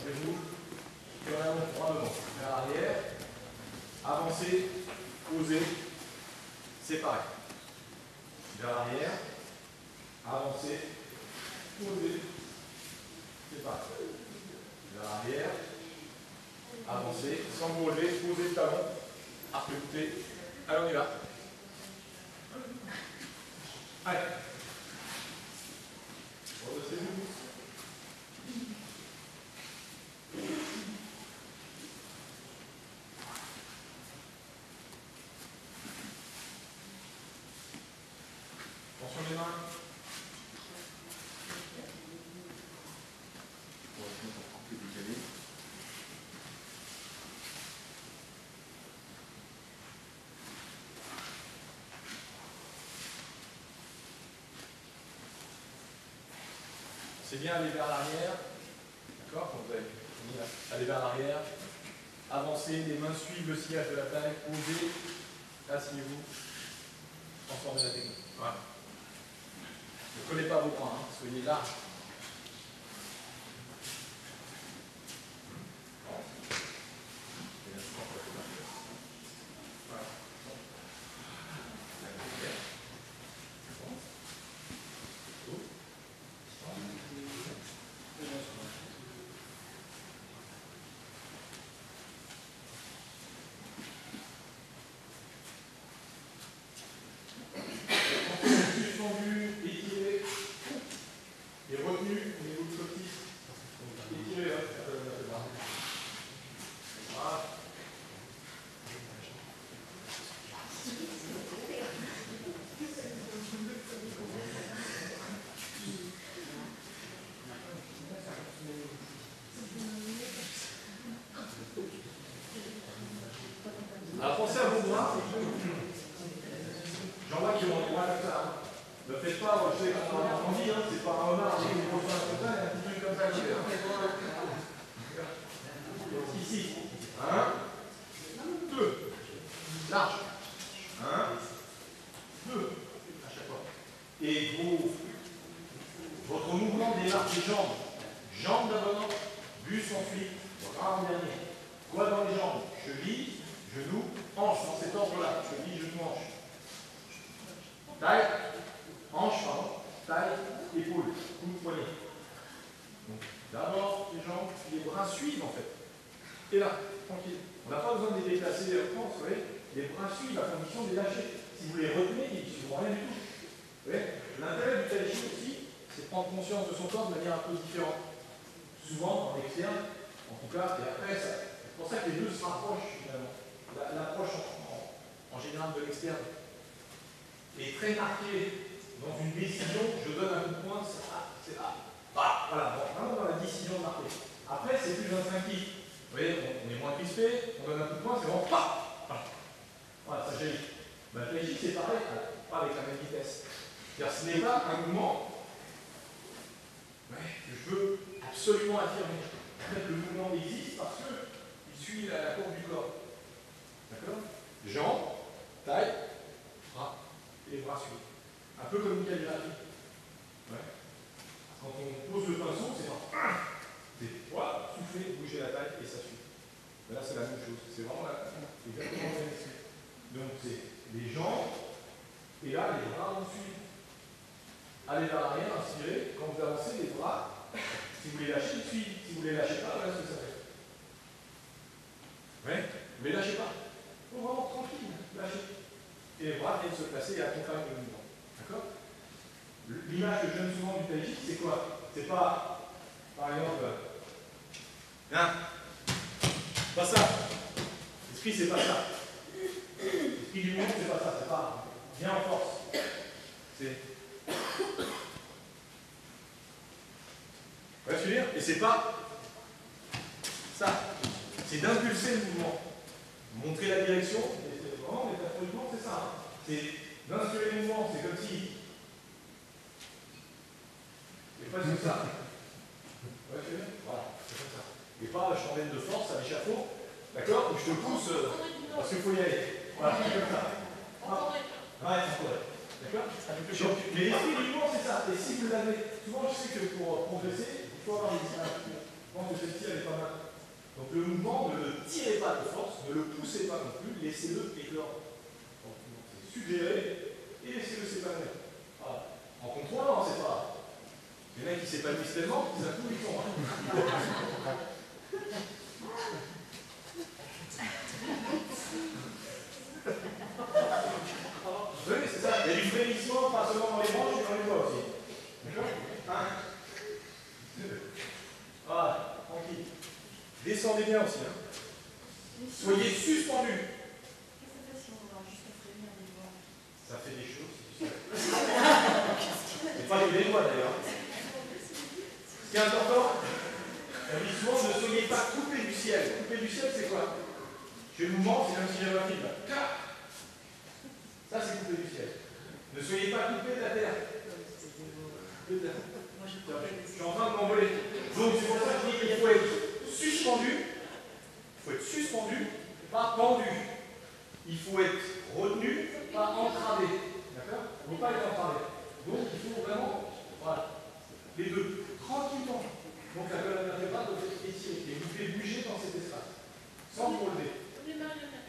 je bouge. Et on avance droit devant. Vers l'arrière. Avancer, poser, séparer. Vers l'arrière. Avancer, poser, séparer. Vers l'arrière. Avancer, sans vous relever, poser le talon. Arc-bouté. Allez, on y va. Allez. Redressez-vous. Attention les mains. On va se mettre encore plus décalé. C'est bien aller vers l'arrière. D'accord? Quand vous avez fini, aller vers l'arrière. Avancez, les mains suivent le sillage de la taille. Posez. Asseyez-vous. Transformez la technique. Voilà. Ne collez pas vos bras, hein. Soyez large. Alors pensez à vos bras. J'en vois qui ont les bras comme ça. Ne faites pas, je sais qu'on a entendu, c'est pas un renard, c'est une grosse main comme ça, et un petit truc comme ça. Ici. 1, 2. Large. 1, 2. À chaque fois. Et votre mouvement démarque les jambes. Jambes d'abord, buste ensuite, bras en dernier. Quoi dans les jambes? Cheville, genou, hanche, dans cet ordre-là. Cheville, genou, hanche. Taille, hanche, pardon. Taille, épaule, coude, poignet. D'abord les jambes, puis les bras suivent en fait. Et là, tranquille. On n'a pas besoin de les déplacer en France, vous voyez. Les bras suivent à condition de les lâcher. Si vous les retenez, ils ne suivront rien du tout. Vous voyez. L'intérêt du tai chi aussi, c'est de prendre conscience de son corps de manière un peu différente. Souvent, en externe, en tout cas, et après, c'est pour ça que les deux se rapprochent finalement. L'approche en général de l'externe est très marquée. Dans une décision, je donne un coup de poing, c'est là. Ah, voilà, bon, vraiment dans la décision marquée. Après, c'est plus instinctif. Vous voyez, on est moins crispé, on donne un coup de poing, c'est vraiment pas. Voilà, ça jaillit. Le tai chi, c'est pareil, pas avec la même vitesse. C'est-à-dire, ce n'est pas un mouvement que je veux absolument affirmer. En fait, le mouvement existe parce qu'il suit la courbe du corps. D'accord? Jambes, taille, bras, et les bras suivent. Un peu comme une calligraphie. Ouais. Quand on pose le pinceau, c'est pas. C'est voilà, souffler, bouger la taille et ça suit. Mais là, c'est la même chose. C'est vraiment exactement la même chose. Donc, c'est les jambes, et là, les bras vont suivre. Allez vers l'arrière, inspirez. Quand vous avancez, les bras, si vous les lâchez, ils suivent. Si vous ne les lâchez pas, voilà ce que ça fait. Ouais, ne les lâchez pas. Il faut vraiment tranquille, lâchez. Et les bras viennent se placer et accompagnent le mouvement. D'accord? L'image que je donne souvent du tai chi, c'est quoi? C'est pas, par exemple, pas ça. L'esprit, c'est pas ça. L'esprit du mouvement, c'est pas ça. C'est pas bien en force. C'est. Vous voyez ce que je veux dire? Et c'est pas ça. C'est d'impulser le mouvement. Montrer la direction. Et vraiment, métaphoriquement, c'est ça. Hein. C'est d'inspirer le mouvement. C'est comme si. C'est presque ça. Vous voyez ce que je veux dire? Voilà, c'est comme ça. Et pas je t'emmène de force à l'échafaud. D'accord? Ou je te pousse parce qu'il faut y aller. Voilà, c'est comme ça. Ouais, c'est correct. D'accord? Mais l'esprit du mouvement, c'est ça. Et si vous l'avez, souvent je sais que pour progresser, il faut avoir des images. Quand que celle-ci, elle est pas mal. Donc le mouvement, ne le tirez pas de force, ne le poussez pas non plus, laissez-le éclore. Donc c'est suggéré et laissez-le s'épanouir. Voilà. En contrôlant, c'est pas. Il y en a qui s'épanouissent tellement qu'ils à coup ils font. Oui, c'est ça. Il y a du frémissement, pas seulement dans les branches, mais dans les doigts aussi. D'accord? 1, 2. Voilà, tranquille. Descendez bien aussi. Hein. Soyez suspendus. Ça fait des choses, c'est sûr. C'est pas que les doigts d'ailleurs. Ce qui est important, on dit souvent ne soyez pas coupé du ciel. Coupé du ciel, c'est quoi? Je fais le mouvement, c'est comme si j'avais un fil là. Ça, c'est coupé du ciel. Ne soyez pas coupé de la terre. Je suis en train de m'envoler. Donc, c'est pour ça que je dis qu'il faut être suspendu. Il faut être suspendu, pas pendu. Il faut être retenu, pas entravé. D'accord? Il ne faut pas être entravé. Donc, il faut vraiment, voilà, les deux, tranquillement. Donc, la colonne vertébrale doit être étirée et vous faites bouger dans cet espace, sans vous relever.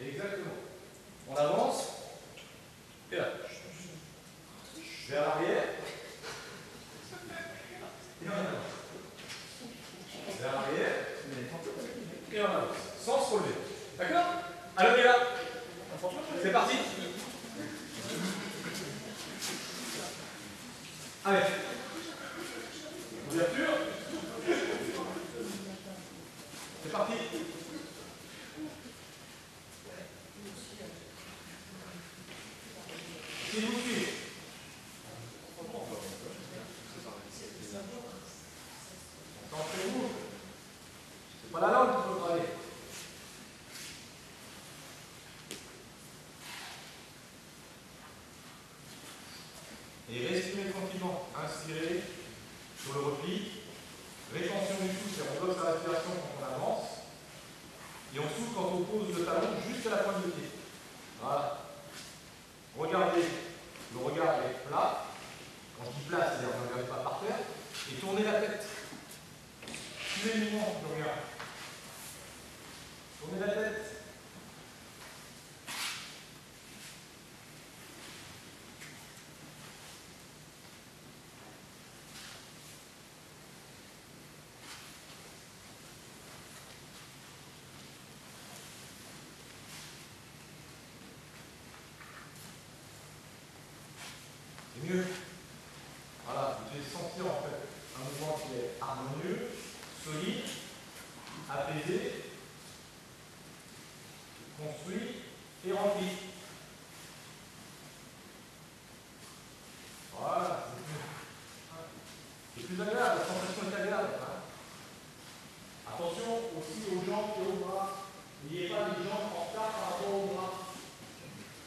Exactement. On avance. Et là. Vers l'arrière. Et on avance. Vers l'arrière. Et on avance. Sans se relever. D'accord? Alors, et là. C'est parti. Allez. Ouverture. C'est parti. Si vous suivez. Concentrez-vous. C'est pas la langue qu'il faut travailler. Et respirez tranquillement. Inspirez sur le repli. Rétention du souffle, on bloque sa respiration quand on avance. Et on souffle quand on pose le talon juste à la pointe de pied. Voilà. Regardez, le regard est plat. Quand je dis plat, c'est-à-dire ne regardez pas par terre. Et tournez la tête. Suivez le mouvement du regard. Tournez la tête. C'est mieux. Voilà, vous devez sentir en fait un mouvement qui est harmonieux, solide, apaisé, construit et rempli. Voilà, c'est plus agréable, la sensation est agréable. Hein. Attention aussi aux jambes et aux bras. N'ayez pas les jambes en retard par rapport aux bras.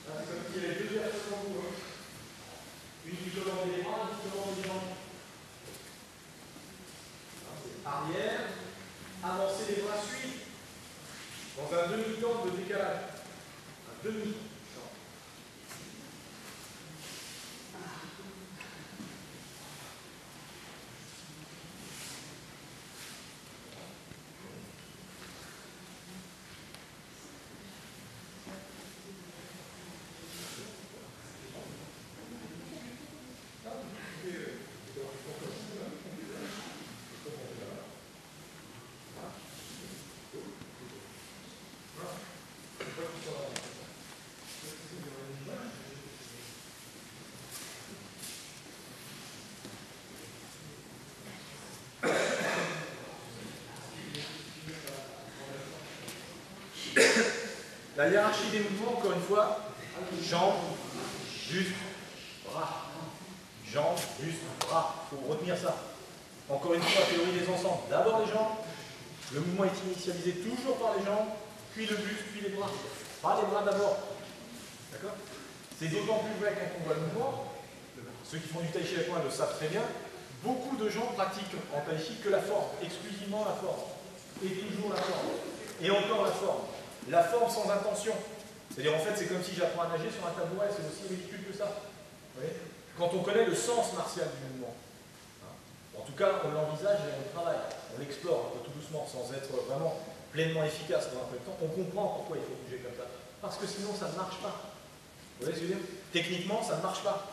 Là, c'est comme s'il y avait deux personnes en vous. Hein. Une qui commande les bras, une qui commande les jambes. Arrière, avancez les bras, suivez. Dans un demi-temps de décalage. Un demi-temps. La hiérarchie des mouvements, encore une fois, jambes, juste, bras. Jambes, juste, bras. Il faut retenir ça. Encore une fois, théorie des ensembles. D'abord les jambes. Le mouvement est initialisé toujours par les jambes, puis le buste, puis les bras. Pas les bras d'abord. D'accord? C'est d'autant plus vrai quand on voit le mouvement. Ceux qui font du tai chi avec moi le savent très bien. Beaucoup de gens pratiquent en tai chi que la forme, exclusivement la forme. Et toujours la forme. Et encore la forme. La forme sans intention. C'est-à-dire, en fait, c'est comme si j'apprends à nager sur un tabouret, c'est aussi ridicule que ça. Vous voyez? Quand on connaît le sens martial du mouvement. En tout cas, on l'envisage et on le travaille. On l'explore un peu tout doucement. sans être vraiment pleinement efficace dans un premier temps, on comprend pourquoi il faut bouger comme ça. Parce que sinon, ça ne marche pas. Vous voyez ce que je veux dire? Techniquement, ça ne marche pas.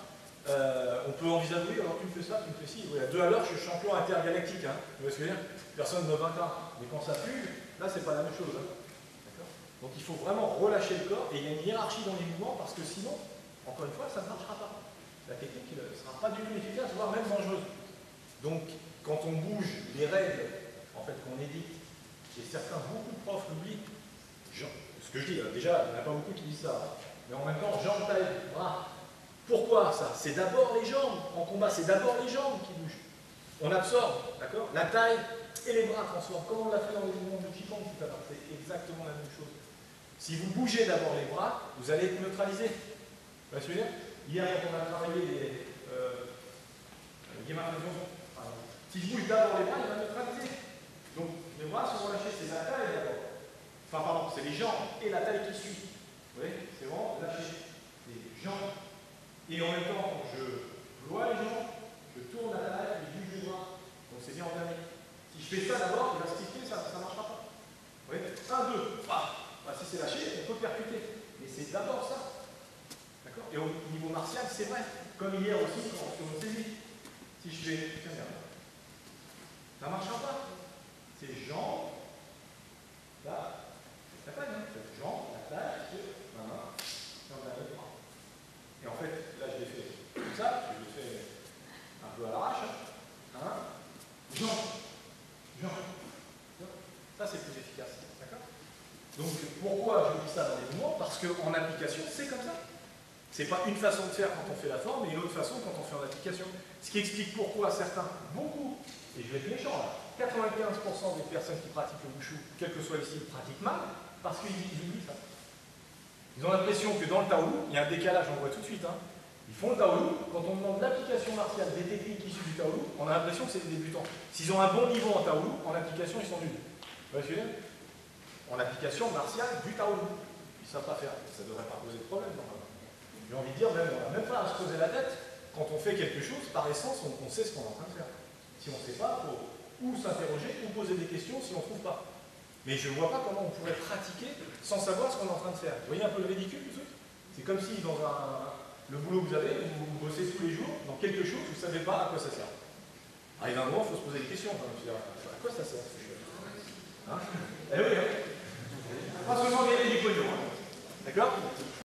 On peut envisager, oui, alors tu me fais ça, tu me fais ci. Oui, à 2 à l'heure, je suis champion intergalactique. Hein. Vous voyez ce que je veux dire? Personne ne me vaincra. Mais quand ça fugue, là, c'est pas la même chose. Hein. Donc il faut vraiment relâcher le corps, et il y a une hiérarchie dans les mouvements, parce que sinon, encore une fois, ça ne marchera pas. La technique ne sera pas du tout efficace, voire même dangereuse. Donc, quand on bouge les règles, en fait, qu'on édite, et certains, beaucoup de profs l'oublient, ce que je dis, déjà, il n'y en a pas beaucoup qui disent ça, hein, mais en même temps, jambes, taille, bras. Pourquoi ça? C'est d'abord les jambes. En combat, c'est d'abord les jambes qui bougent. On absorbe, d'accord? La taille et les bras transforment. Comme on l'a fait dans les mouvements de Qigong tout à l'heure, c'est exactement la même chose. Si vous bougez d'abord les bras, vous allez être neutralisé. Vous voyez ce que je veux dire? Hier, quand on a travaillé les si je bouge d'abord les bras, il va neutraliser. Donc, les bras sont relâchés, c'est la taille d'abord. Enfin, pardon, c'est les jambes et la taille qui suit. Vous voyez? C'est vraiment lâché. Les jambes. Et en même temps, quand je ploie les jambes, je tourne la taille et je bouge les bras. Donc, c'est bien en dernier. Si je fais ça d'abord, il va sticker, ça ne marchera pas. Vous voyez? 1, 2. Si c'est lâché, on peut percuter. Mais c'est d'abord ça. D'accord? Et au niveau martial, c'est vrai. Comme hier aussi, quand on saisit. Si je fais. Tiens, ça ne marchera pas. C'est jambes. Là, c'est la taille. Hein? Jambes, la taille, ma main, et on a le bras. Et en fait, là, je l'ai fait comme ça. Je l'ai fait un peu à l'arrache. Hein? Jambes. Jambes. Ça, c'est plus efficace. D'accord? Donc, pourquoi je dis ça dans les mouvements? Parce qu'en application, c'est comme ça. C'est pas une façon de faire quand on fait la forme et une autre façon quand on fait en application. Ce qui explique pourquoi certains, beaucoup, et je vais être méchant là, 95% des personnes qui pratiquent le wushu, quel que soit le style, pratiquent mal, parce qu'ils oublient ça. Ils ont l'impression que dans le Taolu, il y a un décalage, on le voit tout de suite. Hein. Ils font le Taolu, quand on demande l'application martiale des techniques issues du Taolu, on a l'impression que c'est des débutants. S'ils ont un bon niveau en Taolu, en application, ils sont nuls. Vous voyez ce que je veux dire? En application martiale du Taolu. Ils ne savent pas faire, ça ne devrait pas poser de problème normalement. J'ai envie de dire, même, on n'a même pas à se poser la tête. Quand on fait quelque chose, par essence, on sait ce qu'on est en train de faire. Si on ne sait pas, il faut ou s'interroger ou poser des questions si on ne trouve pas. Mais je ne vois pas comment on pourrait pratiquer sans savoir ce qu'on est en train de faire. Vous voyez un peu le ridicule du truc? C'est comme si dans le boulot que vous avez, vous bossez tous les jours dans quelque chose, vous ne savez pas à quoi ça sert. Arrive un moment, il faut se poser des questions. À quoi ça sert ce que je fais? Hein? Eh oui, hein? Pas seulement gagner du pognon. Hein? D'accord?